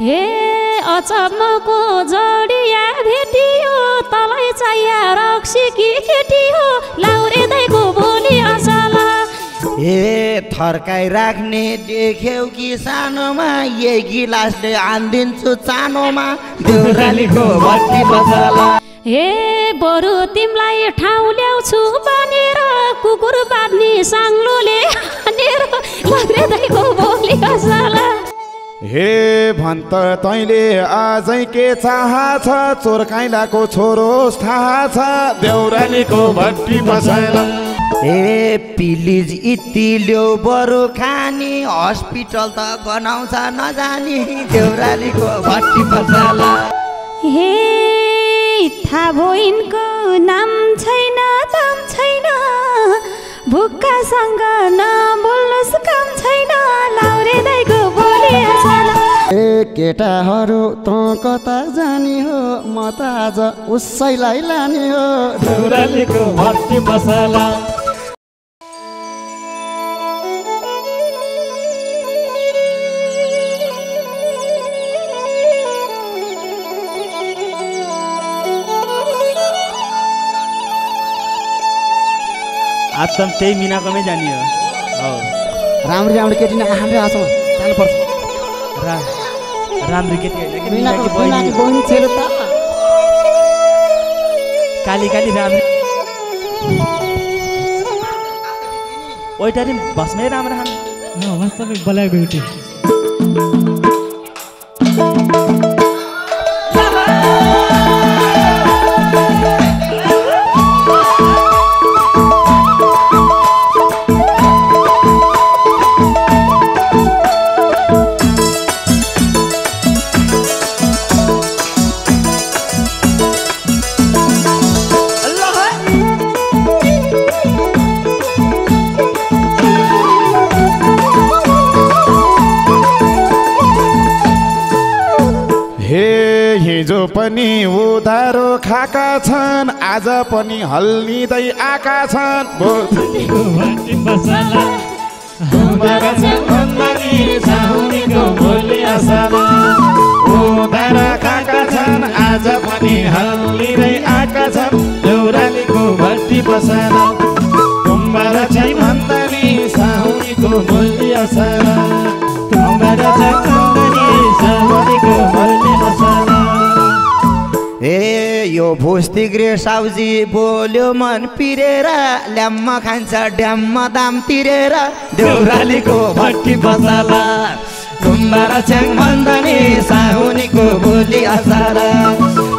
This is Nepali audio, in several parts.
हे अचम्मको जोडिया भेटियो तलै चाहिया रक्सी कि केटी हो लाउरे दाइको भोलि असला ए थर्काइ राख्ने देख्यौ कि सानोमा यही गिलासले आन्दिन्छु चानोमा देउरालीको भट्टी बसला हे बरु तिमलाई ठाउँ ल्याउँछु बनेर कुकुर बाँध्ने साङ्लोले हानेर लाउरे दाइको भोलि असला हे भन्छ तैँले आजै के चाह छ चोरकाइलाको छोरो थाहा छ देउरालीको भट्टी बसाला ए प्लिज इति ल्याउ बरु खानी हस्पिटल त गनाउँछ नजानी देउरालीको भट्टी बसाला हे थाबोइनको नाम छैन दाम छैन भुक्कासँग नबोल्नुहोस् काम छैन लाउरे दाइको भोलि असला ए केटाहरू त कता जाने हो म त आज उसैलाई लाने हो देउरालीको भट्टी बसला आज त त्यही मिनाकोमै जाने हो राम्रो राम्रो केटी नै हाम्रो आछौँ जानुपर्छ राम्रो केटी होइन कि मिनाको बहिनी थियो त काली काली राम्रो ओइटारी भस्मै राम्रो खानु वास्तविक बोलाएको एउटी हिजो पनि उधारो खाका छन् आज पनि हल्लिँदै आका छन् उधारो खाका छन् आज पनि हल्लिँदै आका छन् देउरालीको भट्टी बसला तुम्बारा चाहिँ भन्दा नि साउनीको भोलि असला तुम्बारा चाहिँ भन्दा नि साउनीको भोलि असला ए यो भुस्तिग्रे साउजी बोल्यो मन पिरेर ल्याम्म खान्छ ड्याम्म दाम तिरेर देउरालीको भट्टी बसला तुम्बारा छ्याङ भन्दा नि साउनीको भोलि असला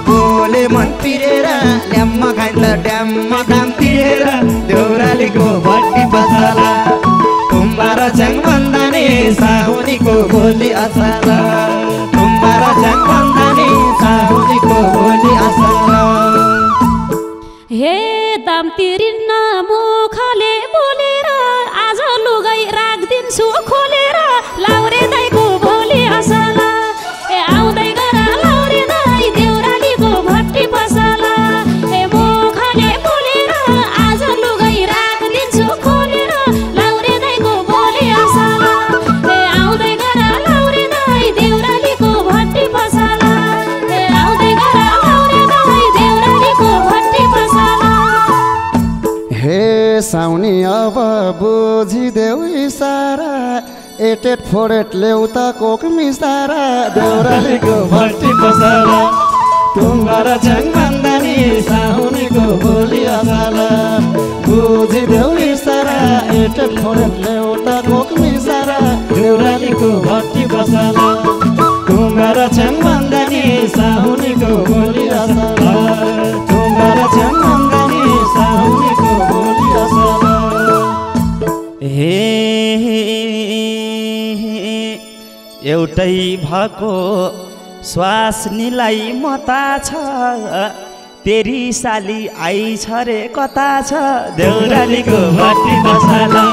बोले मन पिरेर ल्याम्म खान्छ ड्याम्म दाम तिरेर देउरालीको भट्टी बसला तुम्बारा छ्याङ भन्दा नि साउनीको भोलि असला तुम्बारा छ्याङ भन्दा नि साउनीको भोलि असला हे दाम तिरिन्न मुखले बोलेर आज लुगाइ राखिदिन्छु खोलेर लाउरे दाइको भोलि असला ए आउँदै गर लाउरे दाइ देउरालीको भट्टी बसला ए मुखले बोलेर आज लुगाइ राखिदिन्छु खोलेर लाउरे दाइको भोलि असला ए आउँदै गर लाउरे दाइ देउरालीको भट्टी बसला ए आउँदै गर लाउरे दाइ देउरालीको भट्टी बसला हे साउनी अब बुझिदेऊ इसारा एटेट फोरेट ल्याउ त कोक मिसारा देउरालीको भट्टी बसला तुम्बारा छ्याङ भन्दा नि साउनीको भोलि असला बुझिदेऊ इसारा एटेट फोरेट ल्याउ त कोक मिसारा देउरालीको भट्टी बसला तुम्बारा छ्याङ भन्दा नि साउनीको भोलि असला तुम्बारा छ्याङ भन्दा नि साउनीको भोलि असला एउटै भएको स्वास्नीलाई मता छ तेरी साली आई छ रे कता छ देउरालीको भट्टी बसला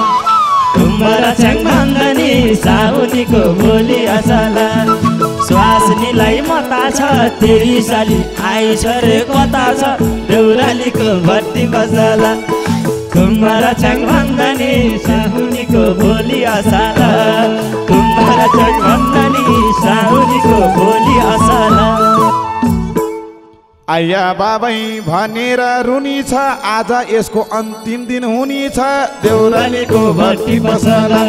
तुम्बारा छ्याङ भन्दा नि साउनीको भोलि असला स्वास्नीलाई मता छ तेरी साली आई छ रे कता छ देउरालीको भट्टी बसला तुम्बारा छ्याङ भन्दा नि साउनीको भोलि असला तुम्बारा छ्याङ भन्दा नि साउनीको आया बाबै भनेर रुनी छ आज यसको अन्तिम दिन हुने छ देउरालीको भट्टी पसला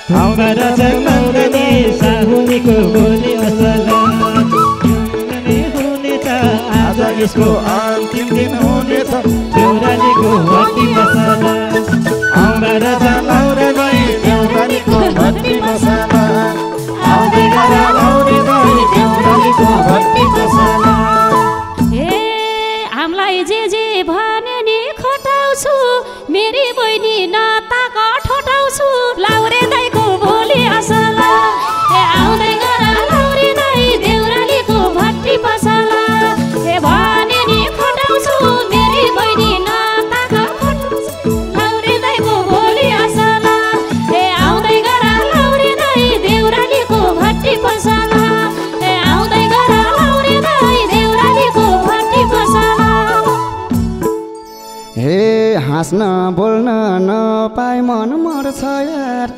ठाउँबाट चलाउँदै साहुनीको बोली असला हुनेछ आज यसको अन्तिम दिन हुने छ देउरालीको भट्टी पसला ठाउँबाट चलाउँदै देउरालीको भट्टी पसला आउँदै गर लाउरे देउरालीको भट्टी पसला हामीलाई जे भने नि खटाउँछु मेरी बहिनी नाताक ठटाउँछु लाउरे दाइको भोलि असला आउँदै गर लाउरे दाइ देउरालीको भट्टी पसला भने नि खटाउँछु मेरी बहिनी नाताक ठटाउँछु लाउरे दाइको भोलि असला आउँदै गर लाउरे दाइ देउरालीको भट्टी पसला आउँदै गर लाउरे दाइ देउरालीको भट्टी पसला हे हाँस्न बोल्न नपाए मन मर्छ यार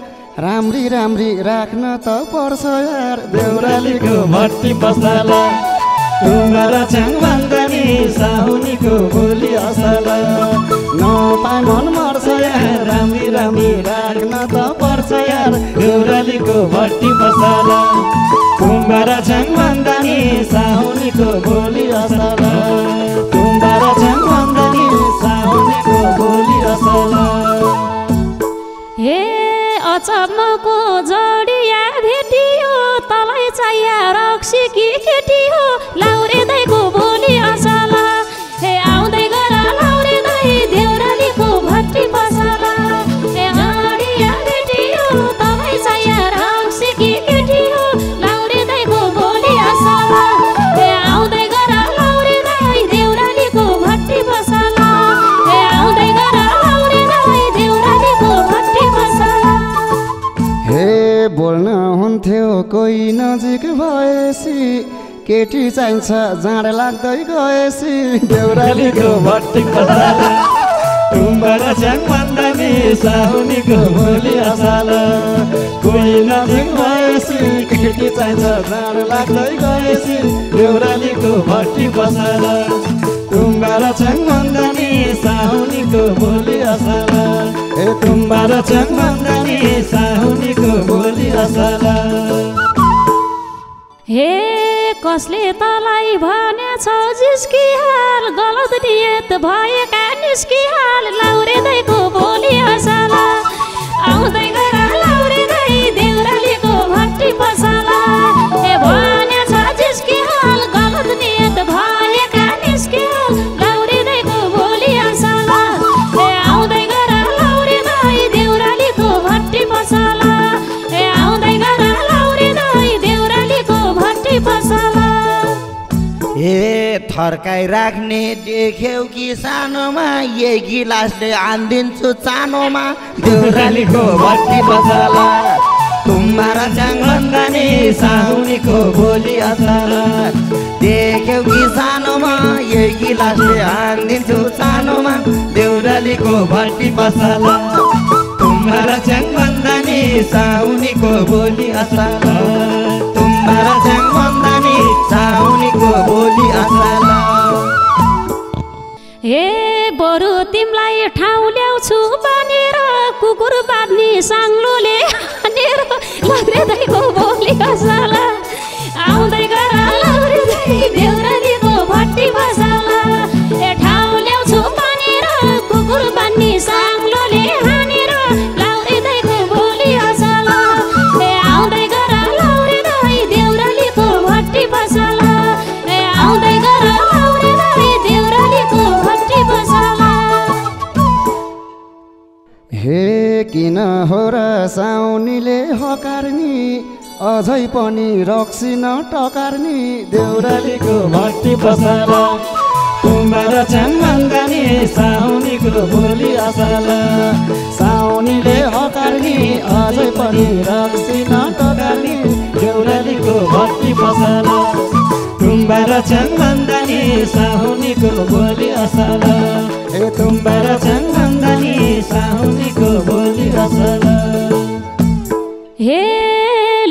राम्री राम्री राख्न त पर्छ यार देउरालीको भट्टी पसला तुम्हार छ्याङ भन्दानी साहुनीको बोली असला नपाए मन मर्छ यार राम्री राम्री राख्न त पर्छ यार देउरालीको भट्टी पसला तुम्हार छ्याङ भन्दानी साहुनीको बोली असला तुम्हार छ्याङ भन्दानी साहुनीको बोली असला हे अचम्मको जडिया भेटियो तलै चाहिया रक्सी कि केटी हो लाउरे दाइको बोली असला आउँदै गर लाउरे दाइ देउरालीको भट्टी पसला जडिया भेटियो तलै चाहिया रक्सी कि केटी हो लाउरे दाइको बोली असला आउँदै गर लाउरे दाइ देउरालीको भट्टी पसला आउँदै गर लाउरे दाइ देउरालीको भट्टी पसला हे बोल्न हुन्थ्यो कोही नजिक भएसी केटी चाहिन्छ जाँड लाग्दै गएसी देउरालीको भट्टी पसला तुम्हार छ्याङ भन्दानी साहुनीको बोली असला कोही नजिक भएसी केटी चाहिन्छ जाँड लाग्दै गएसी देउरालीको भट्टी पसला तुम्हार छ्याङ भन्दानी साहुनीको बोली असला तुम्हार छ्याङ भन्दानी साहुनीको बोली असला हे कसले तलाई भनेछ जिस्की हाल गलत नियत भएका निस्की हाल लाउरे दाइको बोली असला आउँदै गर लाउरे दाइ देउरालीको भट्टी पसला भनेछ जिस्की हाल गलत नियत भएका निस्की हाल लाउरे दाइको बोली असला आउँदै गर लाउरे दाइ देउरालीको भट्टी पसला आउँदै गर लाउरे दाइ देउरालीको भट्टी पसला ए थर्काइ राख्ने देख्यौ कि सानोमा यही गिलासले आनिदिन्छु चानोमा देउरालीको भट्टी पसला तुम्हारा छ्याङ भन्दानी साहुनीको बोली असला देख्यौ कि सानोमा यही गिलासले आनिदिन्छु चानोमा देउरालीको भट्टी पसला तुम्हारा छ्याङ भन्दानी साहुनीको बोली असला तुम्हारा छ्याङ भन्दानी साहुनीको बोली असला हे बरु तिमीलाई ठाउँ ल्याउँछु बनेर कुकुर बाँध्ने साङ्लोले हानेर लाउरे दाइको बोली असला आउँदै गर लाउरे दाइ देउरालीको भट्टी पसला ठाउँ ल्याउँछु बनेर कुकुर बाँध्ने साङ्लोले हानेर लाउरे दाइको बोली असला आउँदै गर लाउरे दाइ देउरालीको भट्टी पसला आउँदै गर लाउरे दाइ देउरालीको भट्टी पसला हे किन हो र साउनीले हकार्नी अझै पनि रक्सी नटकार्नी देउरालीको भट्टी पसला तुम्हार छ्याङ भन्दानी साहुनीको बोली असला साउनीले हकार्नी अझै पनि रक्सी नटकार्नी देउरालीको भट्टी पसला तुम्हार छ्याङ भन्दानी साहुनीको बोली असला तुम्हार छ्याङ भन्दानी साहुनीको बोली असला हे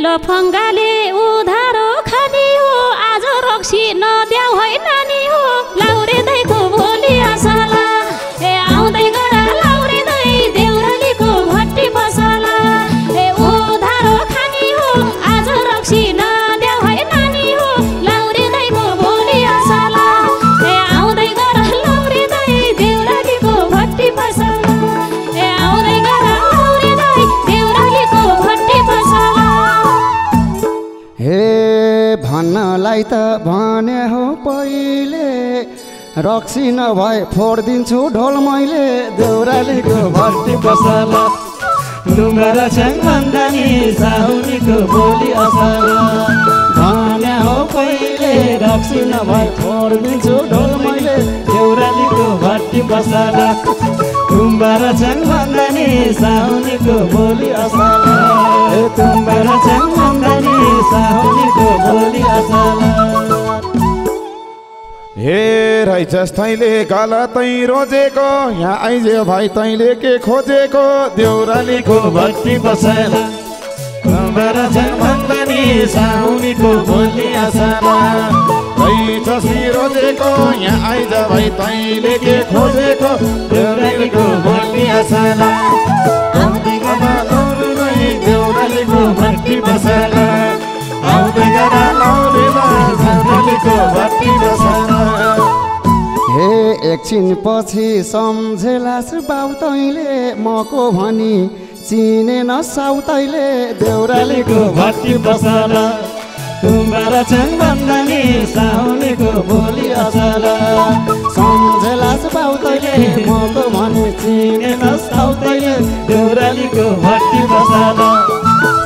लफङ्गाले उधारो खाने हो आज रक्सी नद्याउ है नानी हो भन्नलाई त भने हो पहिले रक्सी नभए फोडिदिन्छु ढोल मैले देउरालीको भट्टी पसला डुङ्गा र छ्याङ भन्दा नि साउनीको बोली असल भने हो पहिले रक्सी नभए फोडिदिन्छु ढोल मैले देउरालीको भट्टी पसला डुङ्गा र छ्याङ भन्दा नि साउनीको बोली असल डुङ्गा र छ्याङ भन्दा नि साउनीको बोली असल हे रहेछस् तैँले गलतै रोजेको यहाँ आइजे भाइ तैँले के खोजेको देउरालीको भट्टी पसला डुङ्गा र छ्याङ भन्दा नि साउनीको बोली असल रहेछस् नि रोजेको यहाँ आइज भाइ तैँले के खोजेको देउरालीको भट्टी असल आउँदै गर्दा लौरी नै देउरालीको भट्टी पसला आउँदै गर्दा लौरी नै देउरालीको भट्टी पसला हे एकछिन पछि सम्झेलास बाउ तैँले मको भनी चिने नसाउ तैँले देउरालीको भट्टी पसला डुङ्गा र छ्याङ भन्दा नि साउनीको बोली असल सम्झेलास बाउ तैँले मको भनी चिने नसाउ तैँले देउरालीको भट्टी पसला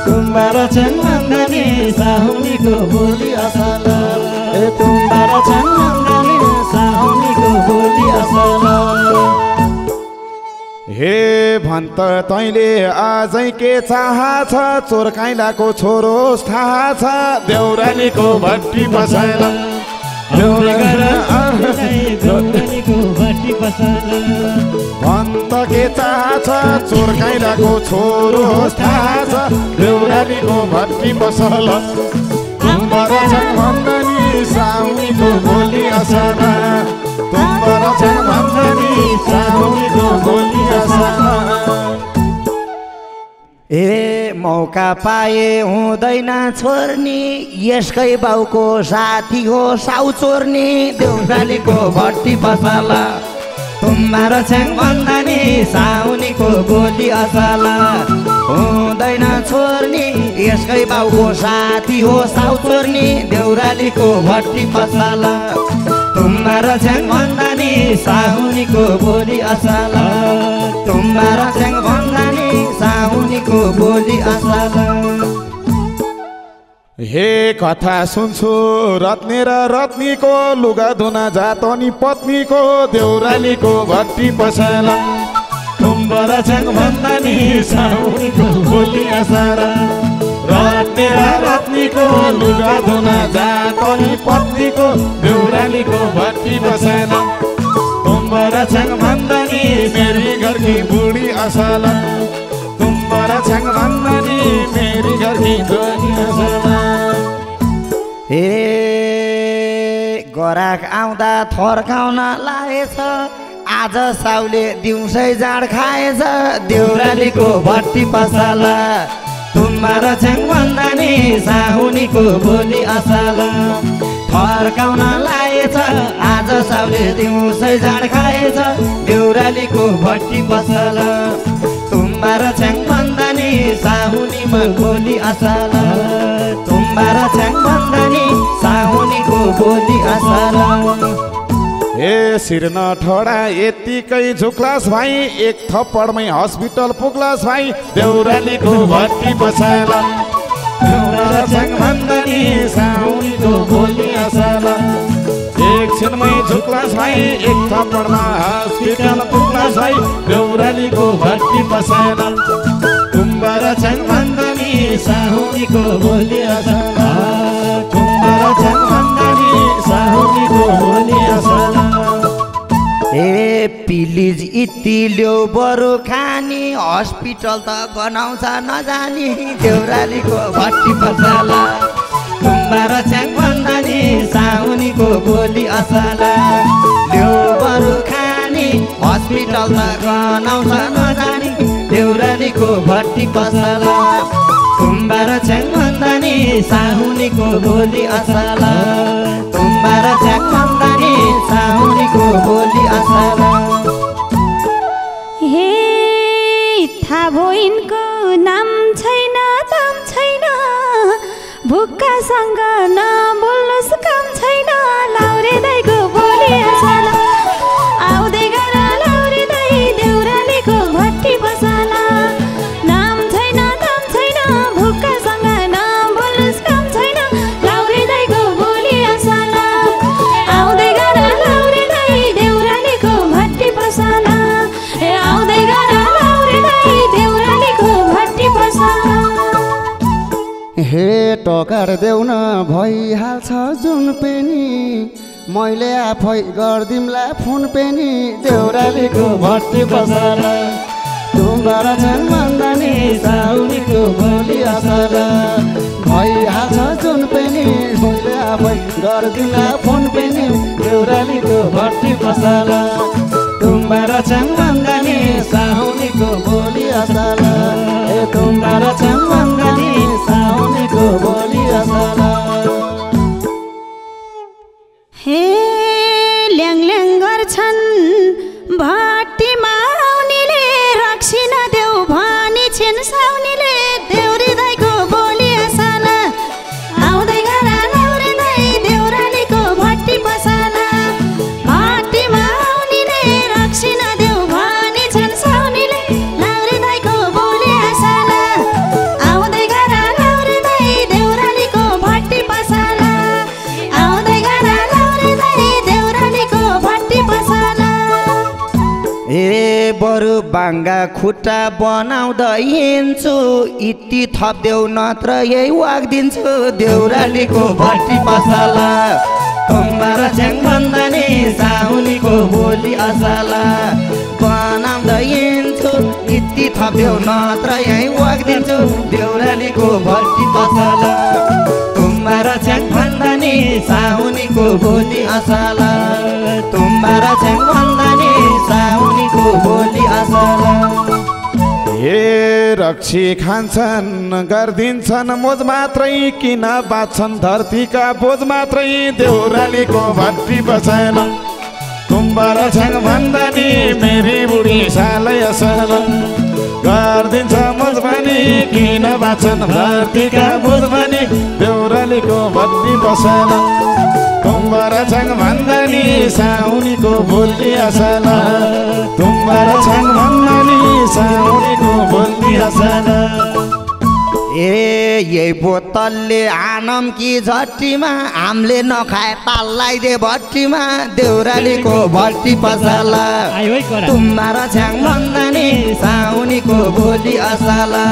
डुङ्गा र छ्याङ भन्दा नि साउनीको बोली असल डुङ्गा र छ्याङ भन्दा नि साउनीको बोली असल हे भन्छ तैँले आजै के चाह छ चोर काइलाको छोरो थाहा छ देउरालीको भट्टी पसला देउरालीको भट्टी पसला भन्छ के चाह छ चोर काइलाको छोरो थाहा छ देउरालीको भट्टी पसला डुङ्गा र छ्याङ भन्दा नि साउनीको बोली असल डुङ्गा र छ्याङ भन्दा नि साउनीको बोली असल ए मौका पाए हुँदैन छोड्ने यसकै बाउको साथी हो साउ चोर्ने देउरालीको भट्टी पसला तुम्बा र छ्याङ भन्दा नि साउनीको बोली असल हुँदैन छोड्ने यसकै बाउको साथी हो साउ चोर्ने देउरालीको भट्टी पसला तुम्बा र छ्याङ भन्दा नि साउनीको बोली असल तुम्बा र छ्याङ भन्दा नि साउनीको बोली असल हे कथा सुन्छु रत्ने र रत्नीको लुगा धुना जात नि पत्नीको देउरालीको भट्टी पसला डुङ्गा र छ्याङ भन्दा नि साउनीको बोली असल रत्ने र रत्नीको लुगा धुना जात नि पत्नीको देउरालीको भट्टी पसला डुङ्गा र छ्याङ भन्दा नि मेरी घरकी बुढी असल डुङ्गा र छ्याङ भन्दा नि मेरी घरकी बुढी असल हे गराक आउँदा थर्काउन लागेछ आज साउले दिउँसै जाँड खाएछ देउरालीको भट्टी पसला तुम्बा र छ्याङ भन्दा नि साउनीको बोली असल फर्काउन लागेछ आज साउले दिउँसै जाँड खाएछ देउरालीको भट्टी पसला तुम्बा र छ्याङ भन्दा नि साउनीमा बोली असल तुम्बा र छ्याङ भन्दा नि साउनीको बोली असल हे सिर्न ठोडा यतिकै झुक्लास भाइ एक थप्पडमै हस्पिटल पुग्लास भाइ देउरालीको भट्टी पसला डुङ्गा र छ्याङ भन्दा नि साउनीको बोली असल एकछिनमै झुक्लास भाइ एक थप्पडमा हस्पिटल पुग्लास भाइ देउरालीको भट्टी पसला डुङ्गा र छ्याङ भन्दा नि साउनीको बोली असल डुङ्गा र छ्याङ भन्दा नि साउनीको बोली असल ए पिलिज इति ल्याउ बरु खानी हस्पिटल त गनाउँछ नजानी देउरालीको भट्टी पसला तुम्बा र छ्याङ भन्दा नि साउनीको बोली असल ल्याउ बरु खानी हस्पिटल त गनाउँछ नजानी देउरालीको भट्टी पसला तुम्बा र छ्याङ भन्दा नि साउनीको बोली असल तुम्बा र छ्याङ भन्दा नि साउनीको बोली असल हे थाहा भइनको नाम छैन दाम छैन भुक्कासँग नबोल्नुहोस् काम छैन लाउरे दाइको बोली आसाला आउँदै गर लाउरे दाइ देउरालीको भट्टी बसाला नाम छैन दाम छैन भुक्कासँग नबोल्नुहोस् काम छैन लाउरे दाइको बोली आसाला आउँदै गर लाउरे दाइ देउरालीको भट्टी बसाला ए आउँदै गर लाउरे दाइ देउरालीको भट्टी बसाला हे टकार देउन भइहाल्छ जुन पेनी मैले आफै गर्दिमला फोन पेनी देउरालीको भट्टी बसाला तुम्बार छन् मन्दानी साउनीको बोली असाला भइहाल्छ जुन पेनी मैले आफै गर्दिमला फोन पेनी देउरालीको भट्टी बसाला तुम्बार छन् मन्दानी साउनीको बोली असाला ए तुम्बार छन् मन्दानी साउनीको बोली असाला हे ल्याङ गर्छन् भट्टीमा आउनेले रक्सी नदेऊ भनी छिन् साउनीले देउरी दाइको बोली आसाला आउँदै गर लाउरे दाइ देउरालीको भट्टी बसाला भट्टीमा आउनेले रक्सी नदेऊ भनी छिन् साउनीले लाउरे दाइको बोली आसाला आउँदै गर लाउरे दाइ देउरालीको भट्टी बसाला आउँदै गर लाउरे दाइ देउरालीको भट्टी बसाला ए बरु बाङ्गा खुट्टा बनाउँदै हिँड्छु इति थप्देऊ नत्र यही वाग्दिन्छु देउरालीको भट्टी बसाला कुम्बार छ्याङ भन्दानी साउनीको बोली असाला बनाउँदै हिँड्छु इति थप्देऊ नत्र यही वाग्दिन्छु देउरालीको भट्टी बसाला तुम्बार छ्याङ भन्दानी साउनीको बोली असाला तुम्बार छ्याङ भन्दानी साउनीको बोली असाला हे रक्सी खान्छन् गर्दिन्छन् मोज मात्रै किन बाँच्छन् धरतीका बोझ मात्रै देउरालीको भट्टी बसाला तुम्बार छ्याङ भन्दानी मेरी बुढी सालै असल गर्दिन्छ मोज पनि किन बाँच्छन् धरतीका बोझ पनि देउरालीको भट्टी बसाला तुम्बार छ्याङ भन्दानी साउनीको बोली असाला तुम्बार छ्याङ भन्दानी साउनीको बोली असाला ए यही बोतलले आनम कि झट्टीमा हामीले नखाए ताललाई दे भट्टीमा देउरालीको भट्टी पसाला तुम्बार छ्याङ भन्दानी साउनीको बोली असाला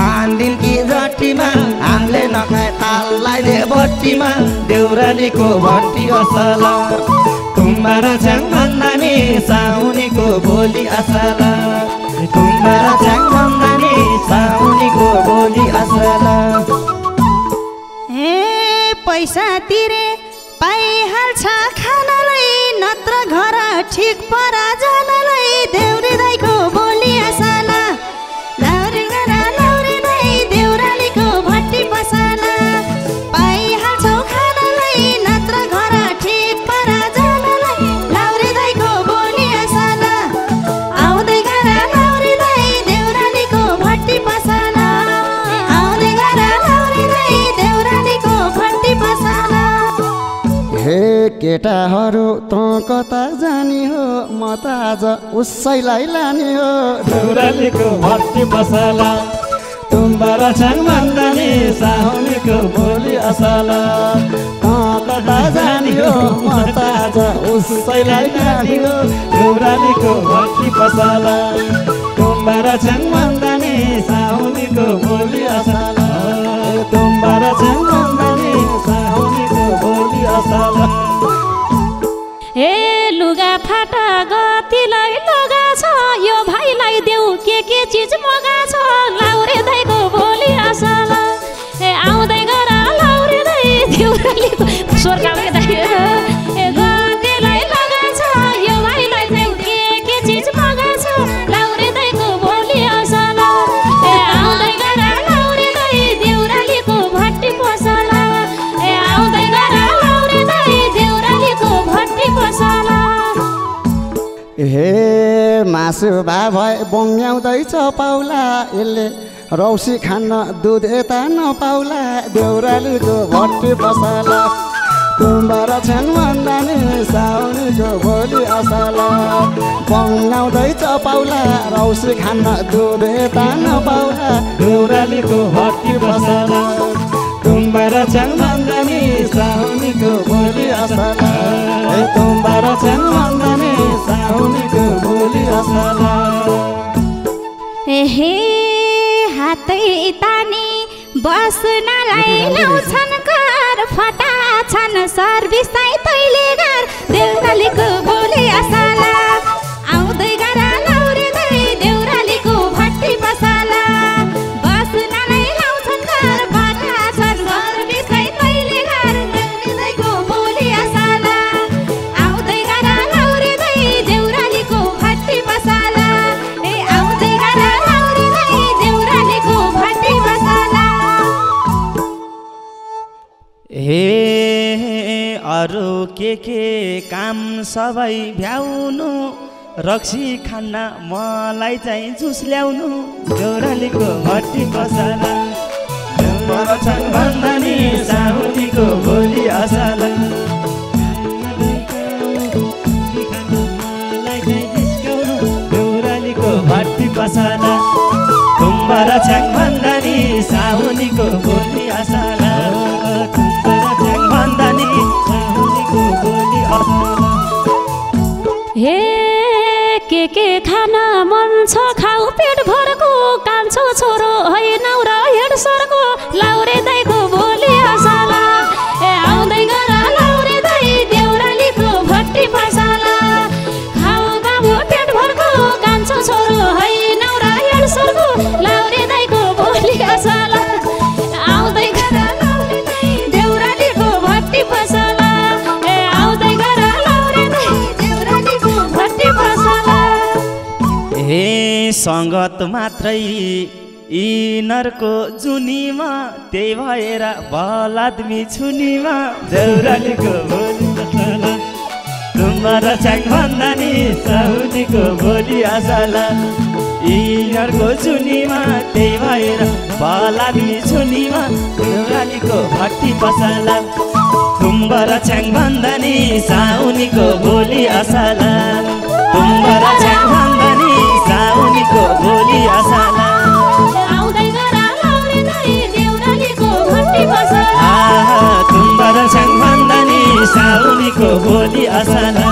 आन्दिन कि झट्टीमा हामीले नखाए ताललाई दे भट्टीमा देउरालीको भट्टी असाला तुम्बार छ्याङ भन्दानी साउनीको बोली असाला तुम्बार छ्याङ भन्दानी साउनीको बोली असाला हे पैसा तिरे पाइहाल्छ खानालाई नत्र घर ठिक परा जानलाई देउरे दाइको बोली असाला लाउरे गर लाउरे दाइ देउरालीको भट्टी बसाला पाइहाल्छौ खानालाई नत्र घर ठिक परा जानलाई लाउरे दाइको बोली असाला आउँदै गर लाउरे दाइ देउरालीको भट्टी बसाला आउँदै गर लाउरे दाइ देउरालीको भट्टी बसाला हे केटाहरू त कता जाने हो म त आज उसैलाई लाने हो देउरालीको भट्टी बसाला तुम्बार छ्याङ भन्दानी साउनीको बोली असाला कता जाने हो म त आज उसैलाई लाने हो देउरालीको भट्टी बसाला तुम्बार छ्याङ भन्दानी साउनीको बोली असाला तुम्बार छ्याङ भन्दानी साउनीको बोली असाला हे लुगा फाटा गतिलाई लगा छ यो भाइलाई देऊ के चिज मगा छ लाउरे दाइको बोली असाला ए आउँदै गर लाउरे दाइ देउरालीको स्वर्गले दाइ ए गतिलाई लगा छ यो भाइलाई देऊ के चिज मगा छ लाउरे दाइको बोली असाला ए आउँदै गर लाउरे दाइ देउरालीको भट्टी बसाला ए आउँदै गर लाउरे दाइ देउरालीको भट्टी बसाला हे मासु भए बङ्ग्याउँदैछ पाउला यसले रौसी खान्न दुध यता नपाउला देउरालीको भट्टी पसला तुम्बार छन् भन्दानी साउनीको भोलि असाला बङ्गाउँदै चपाउला रौसी खान्न दुध यता नपाउला देउरालीको भट्टी पसला तुम्बार छन् भन्दानी साउनीको भोलि असाला तुम्बार छन् भन्दानी साउनीको भोलि असाला हे हातै तानी बस्नलाई ल्याउँछन् घर फटा छन् सर्भिसै तैले घर देउरालीको भोलि असाला आउँदै गर लाउरे दै देउरालीको भट्टी पसला बस्नलाई ल्याउँछन् घर फटा छन् सर्भिसै तैले घर देउरालीको भोलि असाला आउँदै गर लाउरे दै देउरालीको भट्टी पसला ए आउँदै गर लाउरे दै देउरालीको भट्टी पसला हे अरू के काम सबै भ्याउनु रक्सी खान्न मलाई चाहिँ जुस ल्याउनु देउरालीको भट्टी पसला तुम्बार छन् भन्दानी साउनीको भोलि असाला देउरालीको भट्टी पसला तुम्बार छन् भन्दानी साउनीको भोलि असाला तुम्बार छन् भन्दानी साउनीको भोलि असाला हे के खान मन छ खाऊ पेट भरको कान्छो छोरो होइन र हेडसरको लाउरे दाइको भोलि असाला ए आउँदै गर लाउरे दाइ देउरालीको भट्टी पसला खाऊ बाबु पेट भरको कान्छो छोरो होइन र हेडसरको लाउरे दाइको भोलि असाला आउँदै गर लाउरे दाइ देउरालीको भट्टी पसला ए आउँदै गर लाउरे दाइ देउरालीको भट्टी पसला हे सङ्गत मात्रै यिनीहरूको जुनीमा त्यही भएर बलादमी छुनीमा देउरालीको भोलि असाला तुम्बार छन् भन्दानी साउनीको भोलि असाला यिनीहरूको जुनीमा त्यही भएर बलादमी छुनीमा देउरालीको भट्टी पसला तुम्बार छन् भन्दानी साउनीको भोलि असाला तुम्बार छन् भन्दानी साउनीको भोलि असाला आउँदै गर लाउरे दाइ देउरालीको भट्टी पसला तुम्बार छन् भन्दानी साउनीको भोलि असाला